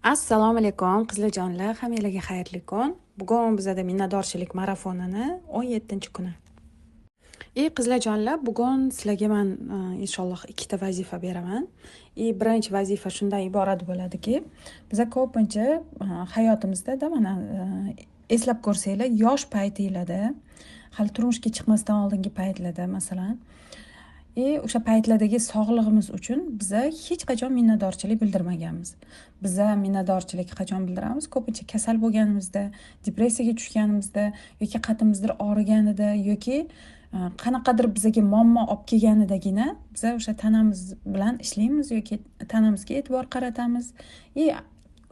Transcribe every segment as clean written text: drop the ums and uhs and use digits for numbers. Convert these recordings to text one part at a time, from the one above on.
Assalomu alaykum qizlarjonlar, hammalarga xayrli kun. Bugun bizada minnatdorchilik marafonini 17-kuni. Qizlarjonlar, bugun sizlarga men inshaalloh ikkita vazifa beraman. Birinchi vazifa shundan iborat bo'ladiki, biz ko'pincha hayotimizda mana eslab ko'rsanglar, yosh paytinglarda, hali turmushga chiqmasdan oldingi paytlarda masalan, o'sha paytlardagi sog'lig'imiz uchun biza hech qachon minnatdorchilik bildirmaganmiz. Biza minnatdorchilik qachon bildiramiz? Ko'pincha kasal bo'lganimizda, depressiyaga tushganimizda yoki qattimizdir og'riganida yoki qanaqadir bizaga muammo olib kelganidagina biza o'sha tanamiz bilan ishlaymiz yoki tanamizga e'tibor qaratamiz.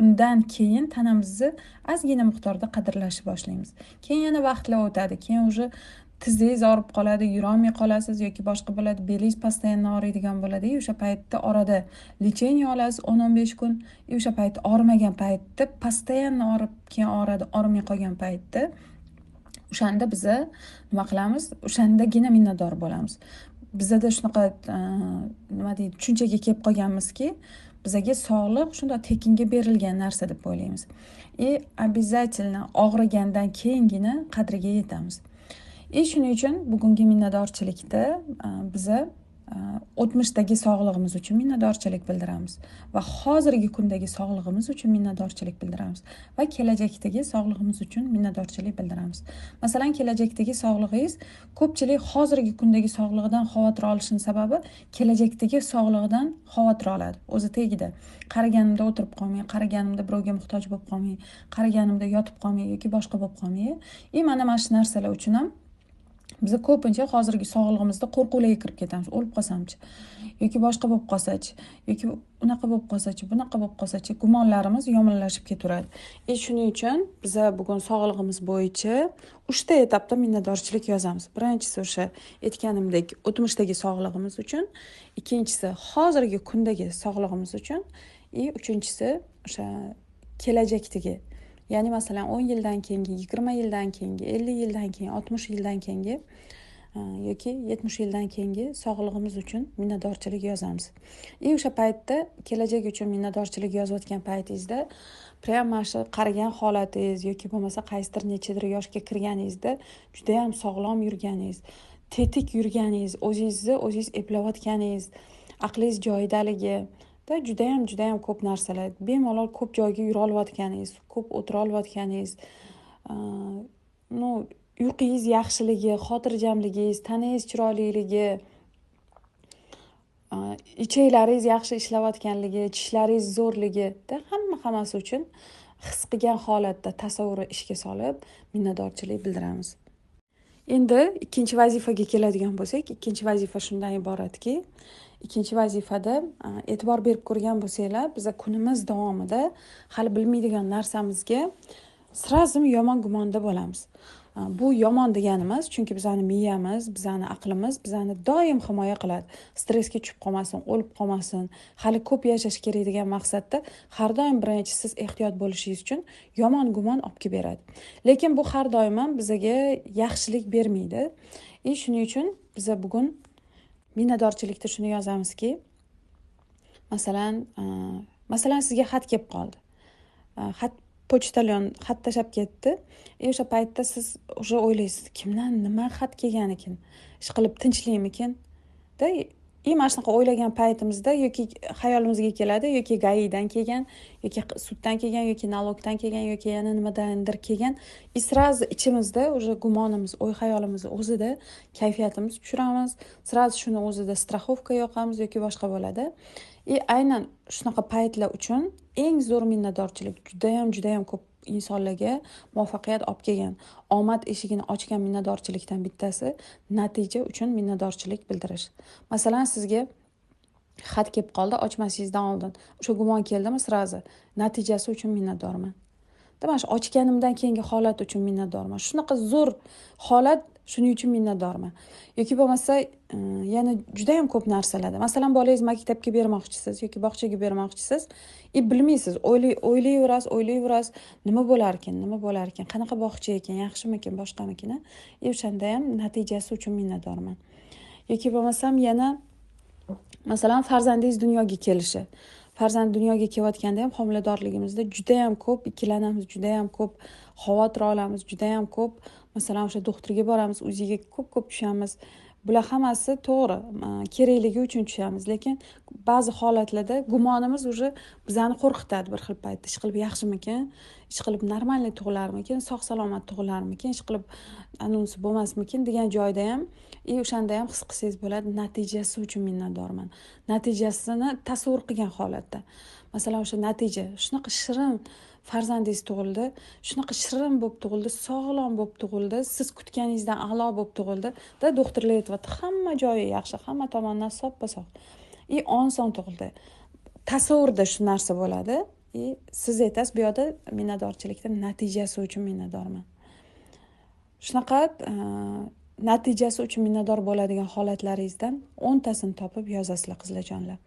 Undan keyin tanamizni ozgina miqdorda qadrlashni boshlaymiz. Keyin yana vaqtlar o'tadi. Keyin уже tizingiz og'rib qoladi, yurolmay qolasiz yoki boshqa bo'ladi, belingiz постоянно og'riydigan bo'ladi. O'sha paytda orada lecheniya olasiz 10-15 kun. O'sha payt og'rimagan paytda postoyanno og'rib, keyin og'radi, og'rimay qolgan paytda o'shanda biza nima qilamiz? O'shandagina minnatdor bo'lamiz. Bizada shunaqa nima deydi, tushunchaga kelib qolganmizki, bizaga sog'liq shunday tekinga berilgan narsa deb o'ylaymiz. Обязательно og'rigandan keyingina qadriga yetamiz. Shuning uchun bugungi minnatdorchilikda biza o'tmishdagi sog'lig'imiz uchun minnatdorchilik bildiramiz va hozirgi kundagi sog'lig'imiz uchun minnatdorchilik bildiramiz va kelajakdagi sog'lig'imiz uchun minnatdorchilik bildiramiz. Masalan, kelajakdagi sog'lig'ingiz ko'pchilik hozirgi kundagi sog'lig'idan xavotir olishning sababi kelajakdagi sog'lig'idan xavotir oladi. O'zi tegida qaraganimda o'tirib qolmay, qaraganimda birovga muhtoj bo'lib qolmay, qaraganimda yotib qolmay yoki boshqa bo'lib qolmay. Mana shu narsalar uchun ham biz ko'pincha hozirgi sog'lig'imizda qo'rquvlarga kirib ketamiz. O'lib qolsamchi yoki boshqa bo'lib qolsachi yoki unaqa bo'lib qolsachi, bunaqa bo'lib qolsachi, gumonlarimiz yomonlashib ketaveradi. Shuning uchun biz bugun sog'lig'imiz bo'yicha 3 ta etapda minnatdorchilik yozamiz. Birinchisi o'sha aytganimdek o'tmishdagi sog'lig'imiz uchun, ikkinchisi hozirgi kundagi sog'lig'imiz uchun, uchinchisi o'sha kelajakdagi, ya'ni masalan 10 yildan keyingi, 20 yildan keyingi, 50 yildan keyin, 60 yildan keyingi yoki 70 yildan keyingi sog'lig'imiz uchun minnatdorchilik yozamiz. O'sha paytda kelajak uchun minnatdorchilik yozayotgan paytingizda prям mana shu qarigan holatingiz yoki bo'lmasa qaysidir nechadir yoshga kirganingizda juda ham sog'lom yurganingiz, tetik yurganingiz, o'zingiz eplayotganingiz, aqlingiz joyidaligi, juda ham ko'p narsalar, bemalol ko'p joyga yura olayotganingiz, ko'p o'tira olayotganingiz, uyqungiz yaxshiligi, xotirjamligingiz, tanangiz chiroyliligi, ichaklaringiz yaxshi ishlayotganligi, tishlaringiz zo'rligi, hammasi uchun his qilgan holatda tasavvuri ishga solib minnatdorchilik bildiramiz. Endi ikkinchi vazifaga keladigan bo'lsak, ikkinchi vazifa shundan iboratki, ikkinchi vazifada e'tibor berib ko'rgan bo'lsanglar, biz kunimiz davomida hali bilmaydigan narsamizga sразу yomon gumonda bo'lamiz. Bu yomon deganimiz, chunki bizani miyamiz, bizani aqlimiz bizani doim himoya qiladi. Stressga tushib qolmasin, o'lib qolmasin, hali ko'p yashash kerak degan maqsadda har doim birinchi siz ehtiyot bo'lishingiz uchun yomon gumon olib kelib beradi. Lekin bu har doim ham bizga yaxshilik bermaydi. Shuning uchun biz bugun minnatdorchilikda shuni yozamizki, masalan sizga xat kelib qoldi. Pochtalyon xat tashab ketdi. O'sha paytda siz уже o'ylaysiz, kimdan nima xat kelgan ekan? Ish qilib tinchlikmikin? Mana shunaqa o'ylagan paytimizda yoki xayolimizga keladi, yoki GAIdan kelgan, yoki suddan kelgan, yoki nalogdan kelgan, yoki yana nimadandir kelgan. Sразу ichimizda уже gumonimiz, o'y-xayolimiz o'zida kayfiyatimiz tushiramiz. Sразу shuni o'zida страховка yoqamiz yoki boshqa bo'ladi. Aynan shunaqa paytlar uchun eng zo'r minnatdorchilik juda ham ko'p insonlarga muvaffaqiyat olib kelgan, omad eshigini ochgan minnatdorchilikdan bittasi natija uchun minnatdorchilik bildirish. Masalan, sizga xat kelib qoldi, ochmasingizdan oldin o'sha gumon keldimi, sразу natijasi uchun minnatdorman. Mana shu ochganimdan keyingi holat uchun minnatdorman. Shunaqa zo'r holat, shuning uchun minnatdorman. Yoki bo'lmasa, yana juda ham ko'p narsalarda. Masalan, bolangiz maktabga bermoqchisiz yoki bog'chaga bermoqchisiz, bilmaysiz, o'ylayverasiz, nima bo'lar ekan, qanaqa bog'cha ekan, yaxshimikin, boshqamikin. O'shanda ham natijasi uchun minnatdorman. Yoki bo'lmasam yana masalan farzandingiz dunyoga kelishi. farzand dunyoga kelayotganda ham homiladorligimizda juda ham ko'p ikkilanamiz, juda ham ko'p xavotir olamiz, juda ham ko'p masalan o'sha doktorga boramiz, uziga ko'p tushamiz. Bular hammasi to'g'ri, kerakligi uchun tushamiz, lekin ba'zi holatlarda gumonimiz уже bizani qo'rqitadi bir xil paytda. Ishqilib yaxshimikin, ishqilib normalniy tug'ilarmikin, sog' salomat tug'ilarmikin, ishqilib anonsi bo'lmasmikin degan joyda ham o'shanda ham his qilsangiz bo'ladi, natijasi uchun minnatdorman. Natijasini tasavvur qilgan holatda. Masalan, o'sha natija, shunaqa shirin farzandingiz tug'ildi, shunaqa shirin bo'lib tug'ildi, sog'lom bo'lib tug'ildi, siz kutganingizdan a'lo bo'lib tug'ildi. Da doktorlar aytyapti, hamma joyi yaxshi, hamma tomondan soppa-sog'. Oson tug'ildi. Tasavvurda shu narsa bo'ladi. Siz aytasiz, bu yerda minnatdorchilikda natijasi uchun minnatdorman. Shunaqa natijasi uchun minnatdor bo'ladigan holatlaringizdan 10 tasini topib yozasizlar, qizlarjonlar.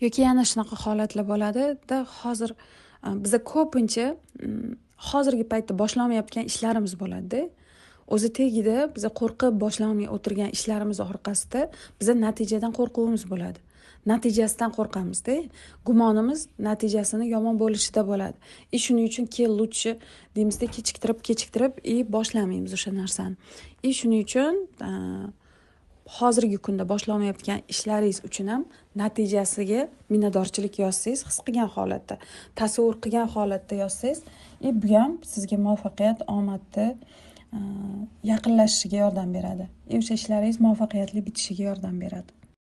Yoki yana shunaqa holatlar bo'ladi-da, hozir biza ko'pincha hozirgi paytda boshlanmayotgan ishlarimiz bo'ladi-da. O'zi tegida biza qo'rqib boshlamay o'tirgan ishlarimiz orqasida biza natijadan qo'rquvimiz bo'ladi. Natijasidan qo'rqamiz-da. Gumonimiz natijasini yomon bo'lishida bo'ladi. Shuning uchun lutchi deymizda kechiktirib boshlamaymiz o'sha narsani. Shuning uchun hozirgi kunda boshlanmayotgan ishlaringiz uchun ham natijasiga minnatdorchilik yozsangiz, his qilgan holatda, tasavvur qilgan holatda yozsangiz, bu ham sizga muvaffaqiyat, omadni yaqinlashishiga yordam beradi. O'sha ishlaringiz muvaffaqiyatli bitishiga yordam beradi.